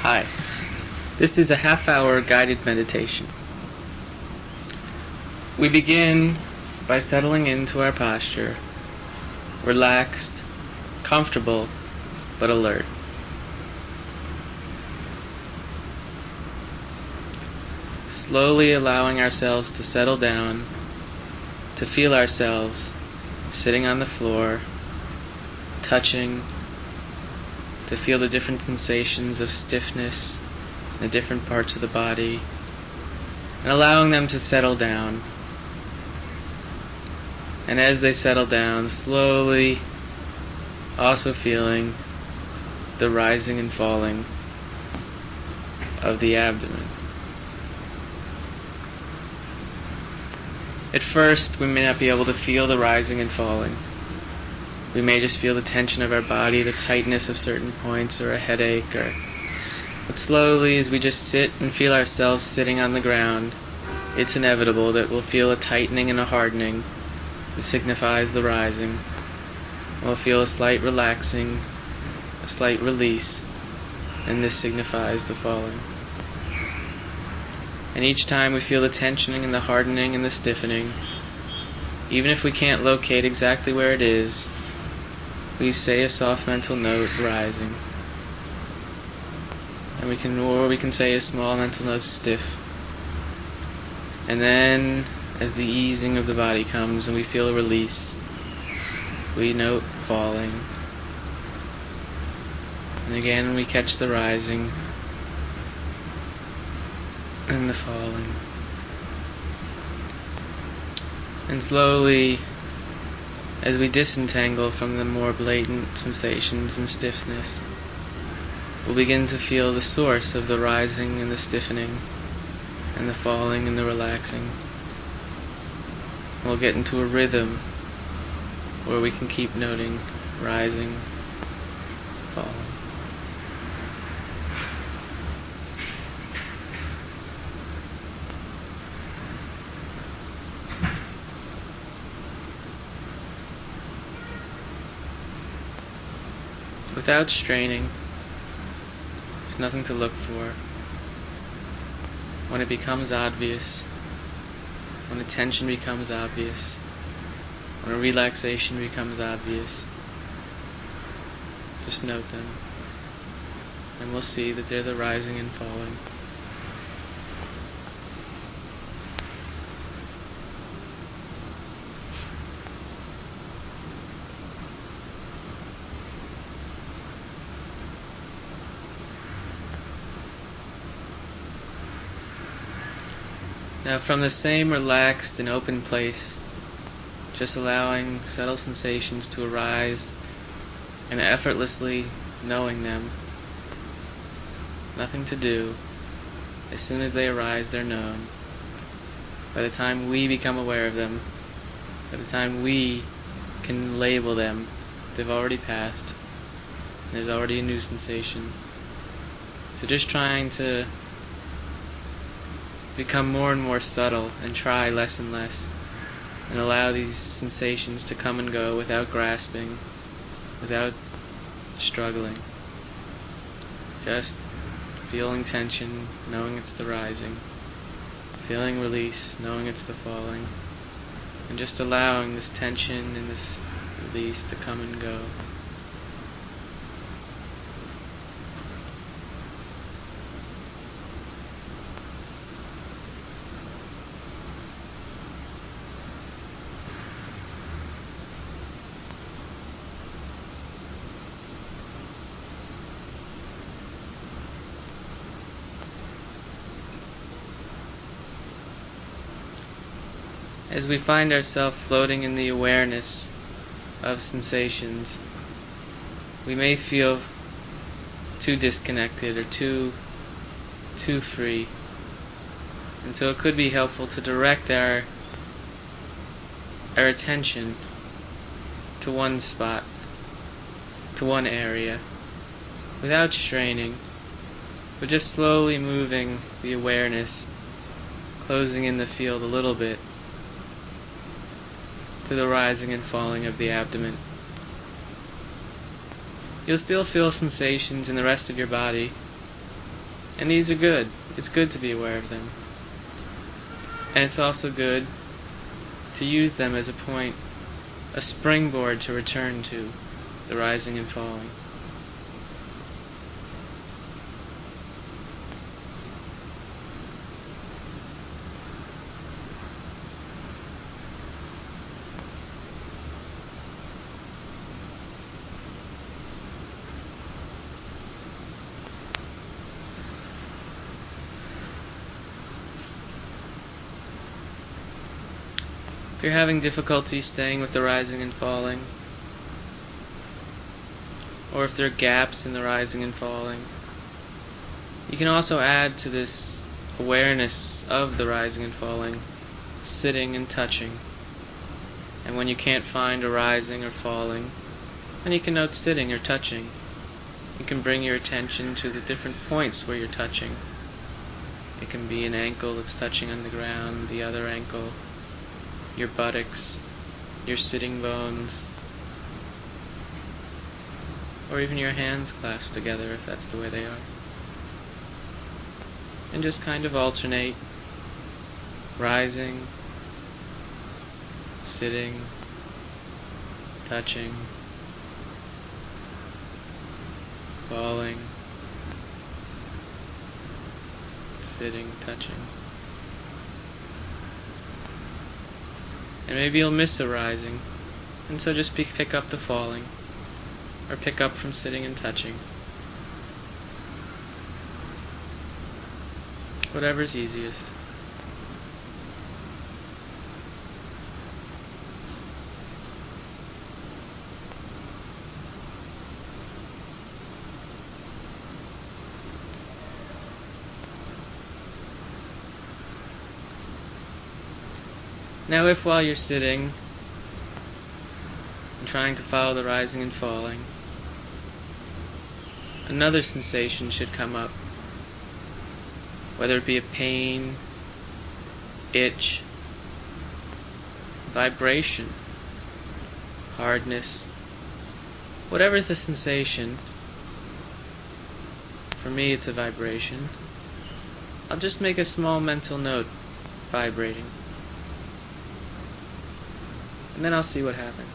Hi. This is a half-hour guided meditation. We begin by settling into our posture, relaxed, comfortable, but alert. Slowly allowing ourselves to settle down, to feel ourselves sitting on the floor, touching, to feel the different sensations of stiffness in the different parts of the body, and allowing them to settle down. And as they settle down, slowly also feeling the rising and falling of the abdomen. At first, we may not be able to feel the rising and falling. We may just feel the tension of our body, the tightness of certain points, or a headache. But slowly, as we just sit and feel ourselves sitting on the ground, it's inevitable that we'll feel a tightening and a hardening that signifies the rising. We'll feel a slight relaxing, a slight release, and this signifies the falling. And each time we feel the tensioning and the hardening and the stiffening, even if we can't locate exactly where it is, we say a soft mental note, rising. And we can say a small mental note, stiff. And then, as the easing of the body comes and we feel a release, we note falling. And again, we catch the rising and the falling. And slowly, as we disentangle from the more blatant sensations and stiffness, we'll begin to feel the source of the rising and the stiffening, and the falling and the relaxing. We'll get into a rhythm where we can keep noting rising, falling. Without straining, there's nothing to look for. When it becomes obvious, when a tension becomes obvious, when a relaxation becomes obvious, just note them, and we'll see that they're the rising and falling. Now, from the same relaxed and open place, just allowing subtle sensations to arise and effortlessly knowing them. Nothing to do. As soon as they arise, they're known. By the time we become aware of them, by the time we can label them, they've already passed. There's already a new sensation. So just trying to become more and more subtle and try less and less, and allow these sensations to come and go without grasping, without struggling. Just feeling tension, knowing it's the rising, feeling release, knowing it's the falling, and just allowing this tension and this release to come and go. As we find ourselves floating in the awareness of sensations, we may feel too disconnected or too free. And so it could be helpful to direct our attention to one spot, to one area, without straining, but just slowly moving the awareness, closing in the field a little bit, to the rising and falling of the abdomen. You'll still feel sensations in the rest of your body, And these are good. It's good to be aware of them. And it's also good to use them as a point, a springboard to return to the rising and falling. If you're having difficulty staying with the rising and falling, or if there are gaps in the rising and falling, you can also add to this awareness of the rising and falling, sitting and touching. And when you can't find a rising or falling, then you can note sitting or touching. You can bring your attention to the different points where you're touching. It can be an ankle that's touching on the ground, the other ankle, your buttocks, your sitting bones, or even your hands clasped together if that's the way they are. And just kind of alternate, rising, sitting, touching, falling, sitting, touching. And maybe you'll miss a rising, and so just pick up the falling, or pick up from sitting and touching. Whatever's easiest. Now if while you're sitting and trying to follow the rising and falling, another sensation should come up, whether it be a pain, itch, vibration, hardness, whatever the sensation, for me it's a vibration, I'll just make a small mental note, vibrating. And then I'll see what happens.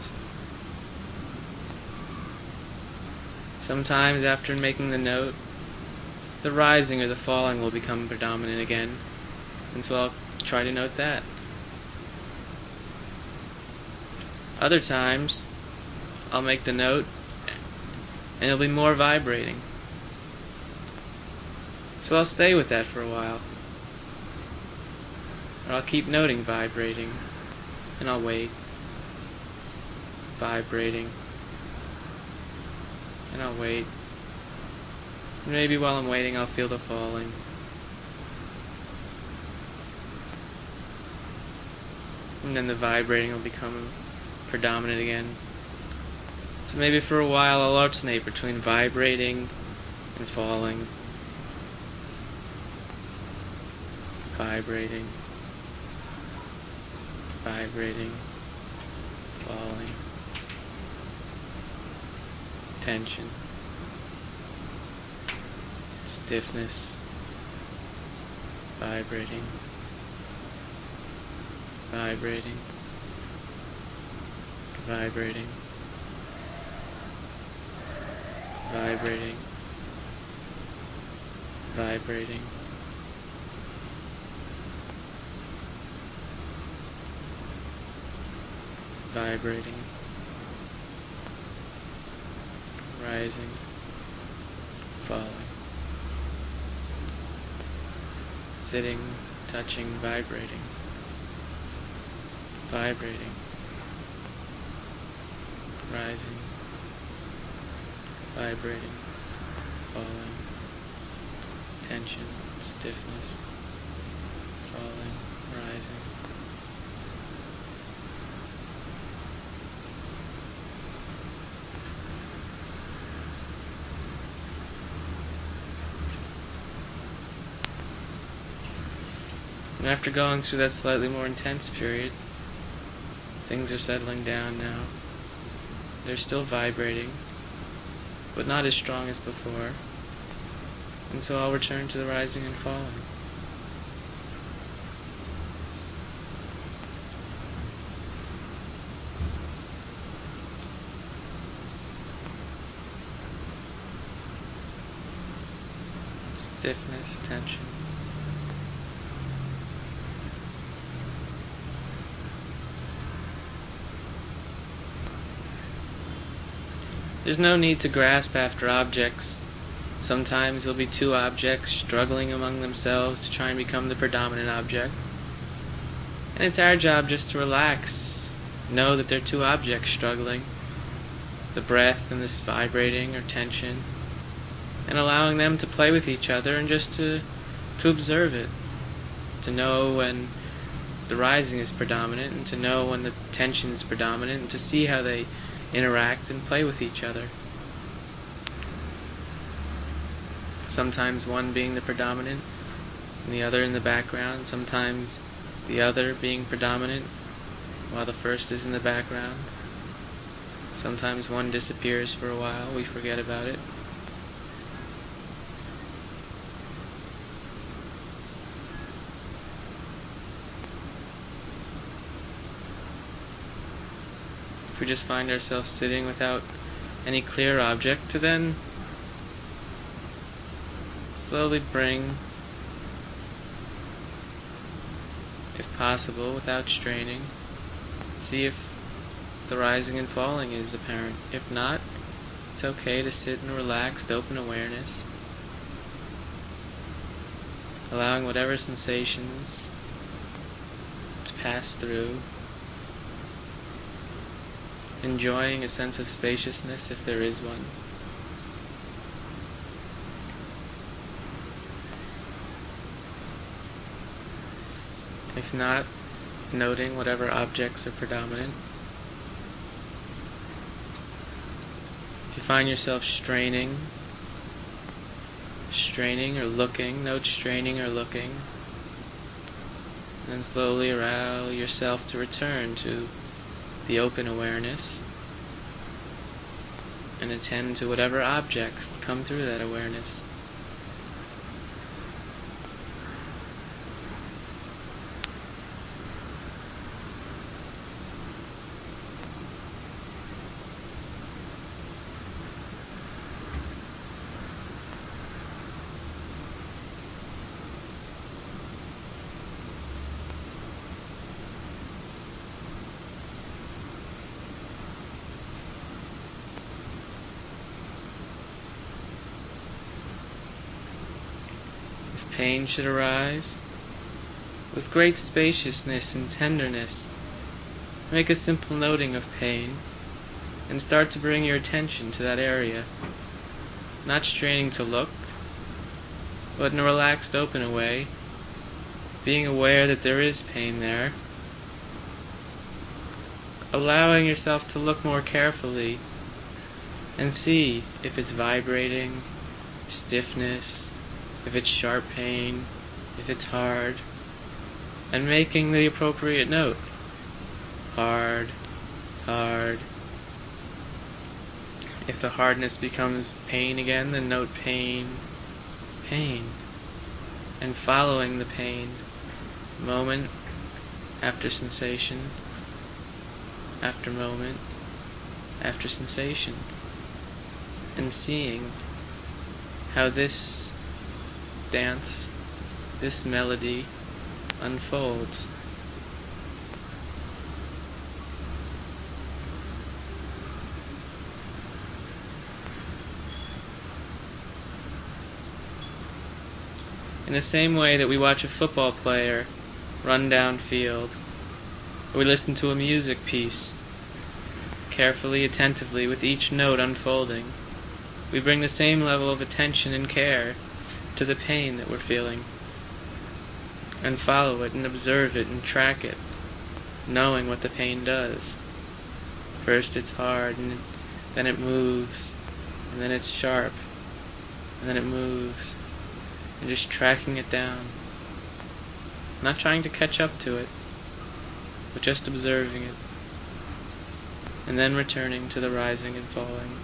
Sometimes after making the note, the rising or the falling will become predominant again, and so I'll try to note that. Other times, I'll make the note, and it'll be more vibrating. So I'll stay with that for a while. Or I'll keep noting vibrating, and I'll wait. Vibrating, and I'll wait. And maybe while I'm waiting I'll feel the falling. And then the vibrating will become predominant again. So maybe for a while I'll alternate between vibrating and falling. Vibrating, vibrating, falling. Tension, stiffness, vibrating, vibrating, vibrating, vibrating, vibrating, vibrating, rising, falling, sitting, touching, vibrating, vibrating, rising, vibrating, falling, tension, stiffness, falling, rising. And after going through that slightly more intense period, things are settling down now. They're still vibrating, but not as strong as before. And so I'll return to the rising and falling. Stiffness, tension. There's no need to grasp after objects. Sometimes there'll be two objects struggling among themselves to try and become the predominant object. And it's our job just to relax, know that there are two objects struggling, the breath and this vibrating or tension, and allowing them to play with each other and just to observe it, to know when the rising is predominant and to know when the tension is predominant and to see how they interact and play with each other. Sometimes one being the predominant and the other in the background, sometimes the other being predominant while the first is in the background. Sometimes one disappears for a while, we forget about it. If we just find ourselves sitting without any clear object, to then slowly bring, if possible, without straining, see if the rising and falling is apparent. If not, it's okay to sit in relaxed, open awareness, allowing whatever sensations to pass through, enjoying a sense of spaciousness if there is one. If not, noting whatever objects are predominant. If you find yourself straining or looking, note straining or looking. And then slowly allow yourself to return to the open awareness and attend to whatever objects come through that awareness. Pain should arise, with great spaciousness and tenderness, make a simple noting of pain and start to bring your attention to that area, not straining to look, but in a relaxed, open way, being aware that there is pain there, allowing yourself to look more carefully and see if it's vibrating, stiffness, if it's sharp pain, if it's hard, and making the appropriate note. Hard, hard. If the hardness becomes pain again, then note pain, pain, and following the pain, moment after sensation, after moment, after sensation, and seeing how this dance, this melody unfolds. In the same way that we watch a football player run downfield, or we listen to a music piece, carefully, attentively, with each note unfolding, we bring the same level of attention and care to the pain that we're feeling, and follow it and observe it and track it, knowing what the pain does. First it's hard, and then it moves, and then it's sharp, and then it moves, and just tracking it down, not trying to catch up to it, but just observing it, and then returning to the rising and falling.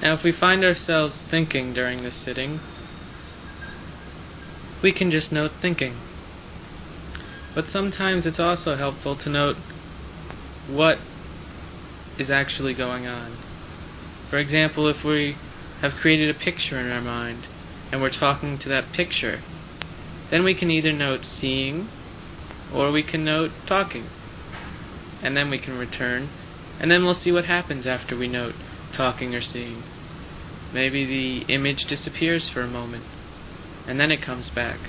Now, if we find ourselves thinking during this sitting, we can just note thinking. But sometimes it's also helpful to note what is actually going on. For example, if we have created a picture in our mind and we're talking to that picture, then we can either note seeing or we can note talking. And then we can return, and then we'll see what happens after we note talking or seeing. Maybe the image disappears for a moment, and then it comes back.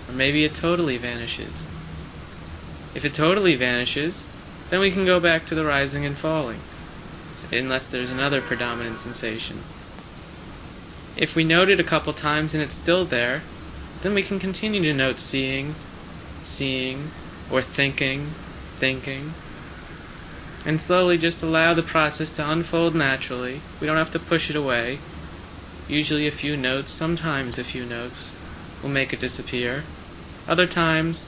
Or maybe it totally vanishes. If it totally vanishes, then we can go back to the rising and falling, unless there's another predominant sensation. If we note it a couple times and it's still there, then we can continue to note seeing, or thinking, and slowly just allow the process to unfold naturally. We don't have to push it away. Usually a few notes, sometimes a few notes, will make it disappear. Other times,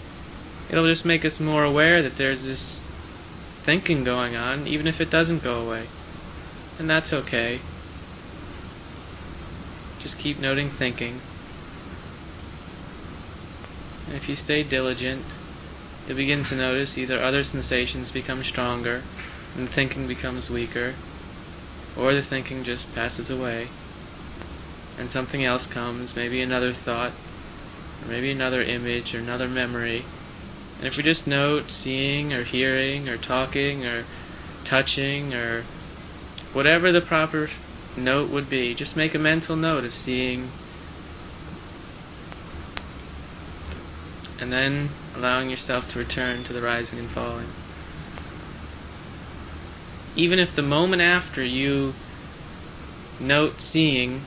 it'll just make us more aware that there's this thinking going on, even if it doesn't go away. And that's okay. Just keep noting thinking. And if you stay diligent, you'll begin to notice either other sensations become stronger and the thinking becomes weaker, or the thinking just passes away and something else comes, maybe another thought, or maybe another image or another memory. And if we just note seeing or hearing or talking or touching or whatever the proper note would be, just make a mental note of seeing, and then allowing yourself to return to the rising and falling. Even if the moment after you note seeing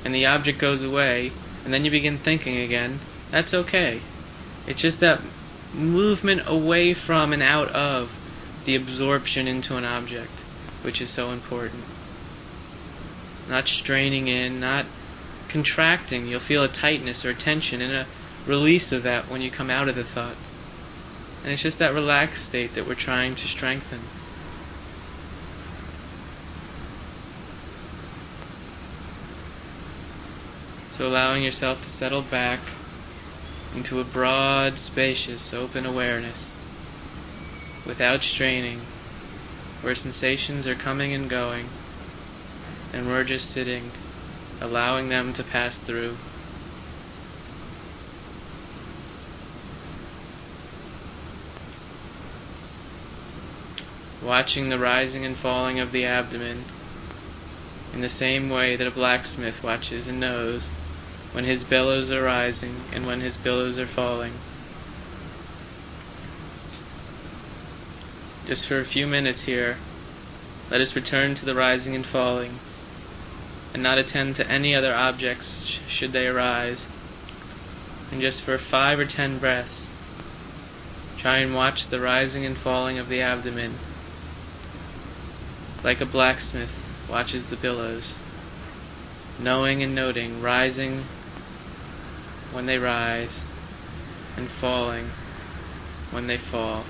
and the object goes away and then you begin thinking again, that's okay. It's just that movement away from and out of the absorption into an object, which is so important. Not straining in, not contracting. You'll feel a tightness or a tension and a release of that when you come out of the thought. And it's just that relaxed state that we're trying to strengthen. So allowing yourself to settle back into a broad, spacious, open awareness without straining, where sensations are coming and going, and we're just sitting, allowing them to pass through. Watching the rising and falling of the abdomen in the same way that a blacksmith watches and knows when his bellows are rising and when his bellows are falling. Just for a few minutes here, let us return to the rising and falling, and not attend to any other objects should they arise. And just for 5 or 10 breaths, try and watch the rising and falling of the abdomen, like a blacksmith watches the billows, knowing and noting, rising when they rise, and falling when they fall.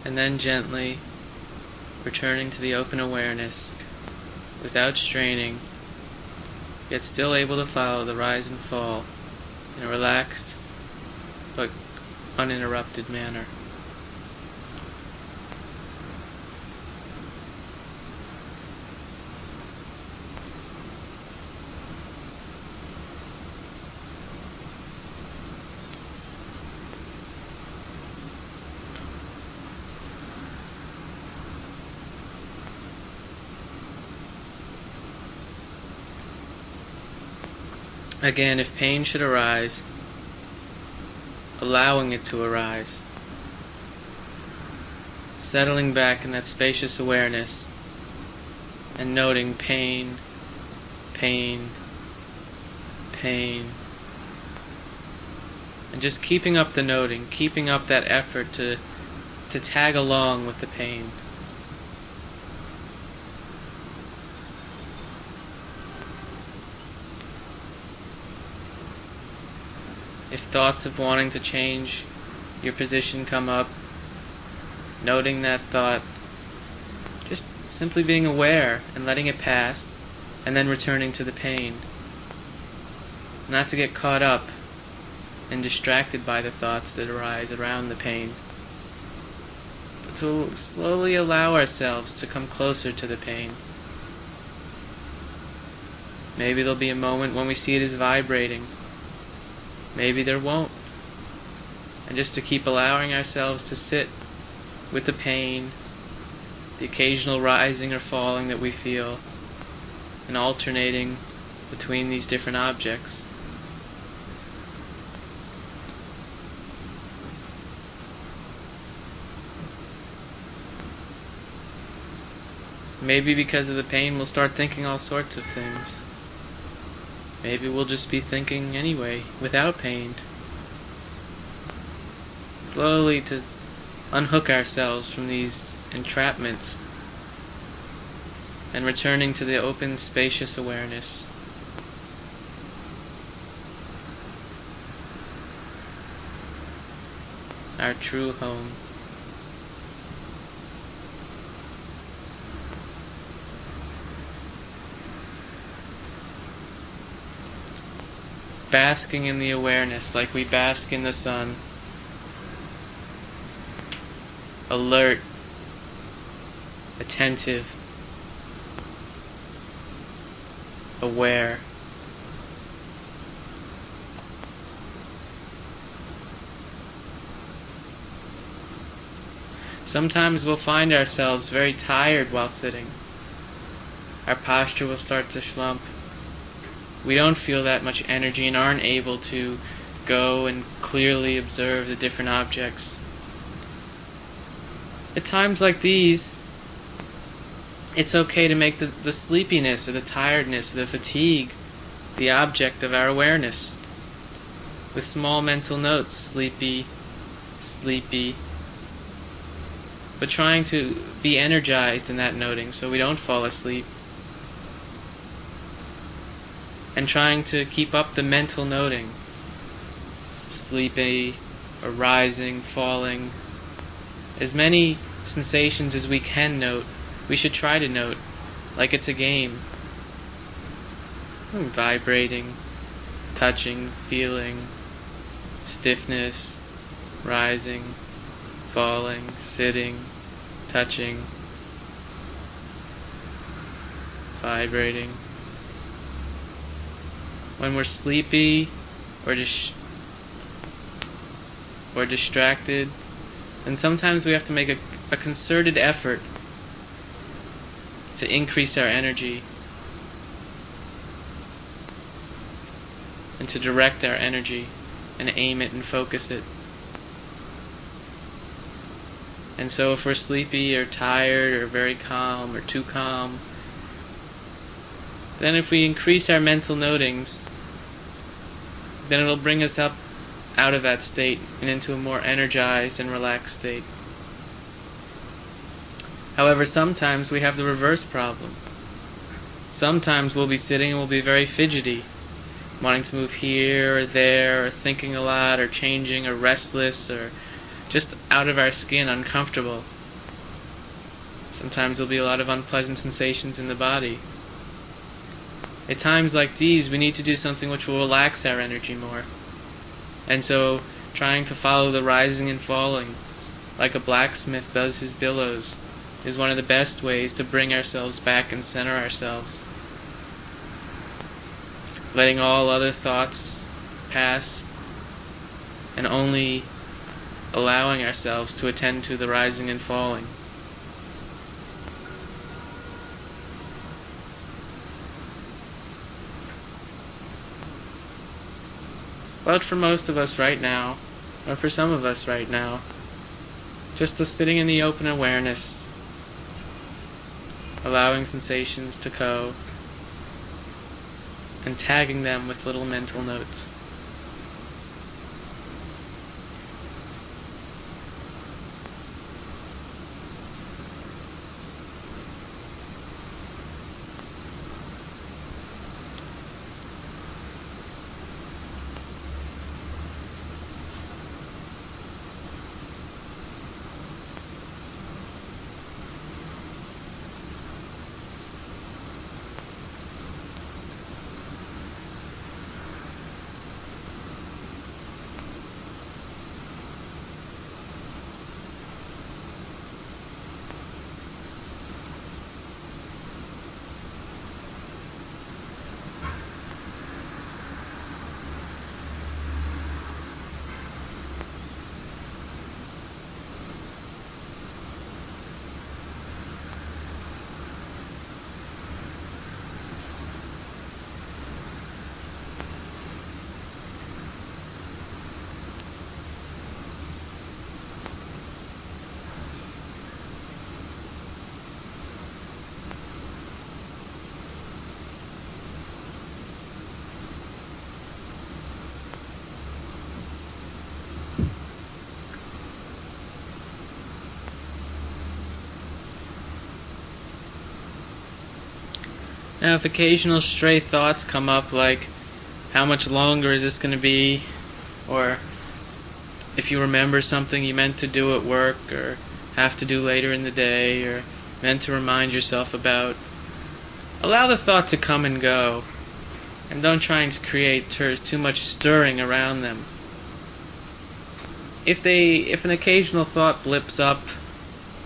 And then gently returning to the open awareness without straining, yet still able to follow the rise and fall in a relaxed but uninterrupted manner. Again, if pain should arise, allowing it to arise, settling back in that spacious awareness and noting pain, pain, pain, And just keeping up the noting, keeping up that effort to tag along with the pain. If thoughts of wanting to change your position come up, noting that thought, just simply being aware and letting it pass, and then returning to the pain. Not to get caught up and distracted by the thoughts that arise around the pain, but to slowly allow ourselves to come closer to the pain. Maybe there'll be a moment when we see it as vibrating. Maybe there won't. And just to keep allowing ourselves to sit with the pain, the occasional rising or falling that we feel, and alternating between these different objects. Maybe because of the pain we'll start thinking all sorts of things. Maybe we'll just be thinking anyway, without pain. Slowly to unhook ourselves from these entrapments and returning to the open, spacious awareness. Our true home. Basking in the awareness like we bask in the sun. Alert, attentive, aware. Sometimes we'll find ourselves very tired while sitting. Our posture will start to slump. We don't feel that much energy and aren't able to go and clearly observe the different objects. At times like these, it's okay to make the sleepiness or the tiredness or the fatigue the object of our awareness. With small mental notes, sleepy, sleepy, but trying to be energized in that noting so we don't fall asleep. And trying to keep up the mental noting. Sleepy, or rising, falling. As many sensations as we can note, we should try to note, like it's a game. Vibrating, touching, feeling, stiffness, rising, falling, sitting, touching, vibrating. When we're sleepy or distracted, then sometimes we have to make a concerted effort to increase our energy and to direct our energy and aim it and focus it. And so if we're sleepy or tired or very calm or too calm, then if we increase our mental notings, then it'll bring us up out of that state and into a more energized and relaxed state. However, sometimes we have the reverse problem. Sometimes we'll be sitting and we'll be very fidgety, wanting to move here or there, or thinking a lot, or changing, or restless, or just out of our skin, uncomfortable. Sometimes there'll be a lot of unpleasant sensations in the body. At times like these, we need to do something which will relax our energy more. And so, trying to follow the rising and falling, like a blacksmith does his billows, is one of the best ways to bring ourselves back and center ourselves. Letting all other thoughts pass, and only allowing ourselves to attend to the rising and falling. But for most of us right now, or for some of us right now, just sitting in the open awareness, allowing sensations to go, and tagging them with little mental notes. Now, if occasional stray thoughts come up like, how much longer is this going to be? Or if you remember something you meant to do at work or have to do later in the day or meant to remind yourself about, allow the thought to come and go, and don't try and create too much stirring around them. If an occasional thought blips up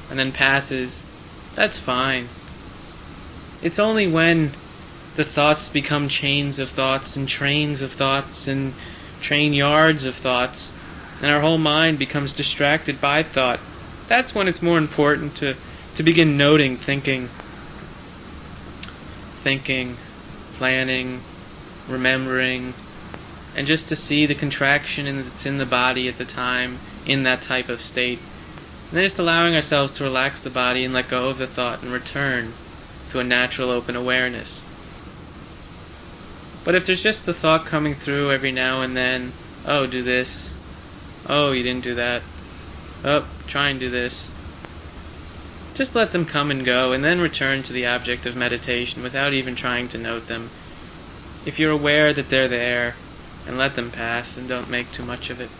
and then passes, that's fine. It's only when the thoughts become chains of thoughts and trains of thoughts and train yards of thoughts, and our whole mind becomes distracted by thought. That's when it's more important to begin noting thinking, planning, remembering, and just to see the contraction that's in the body at the time in that type of state. And then just allowing ourselves to relax the body and let go of the thought and return to a natural open awareness. But if there's just the thought coming through every now and then, oh, do this, oh, you didn't do that, oh, try and do this, just let them come and go and then return to the object of meditation without even trying to note them. If you're aware that they're there, and let them pass and don't make too much of it.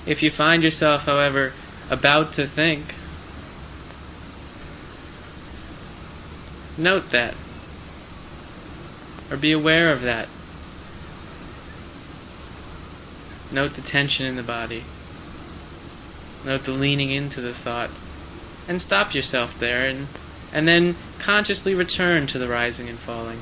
If you find yourself, however, about to think, note that, or be aware of that. Note the tension in the body. Note the leaning into the thought. And stop yourself there, and then consciously return to the rising and falling.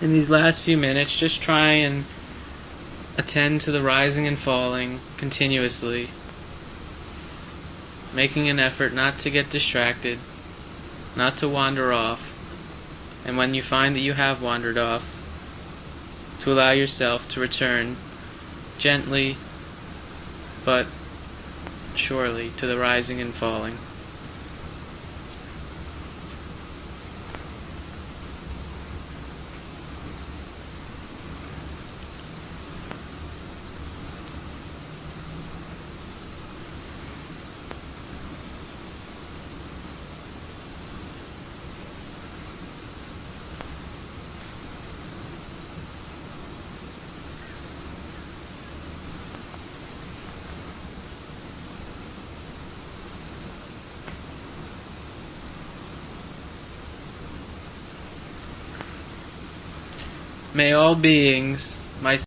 In these last few minutes, just try and attend to the rising and falling continuously, making an effort not to get distracted, not to wander off, and when you find that you have wandered off, to allow yourself to return gently but surely to the rising and falling. May all beings, myself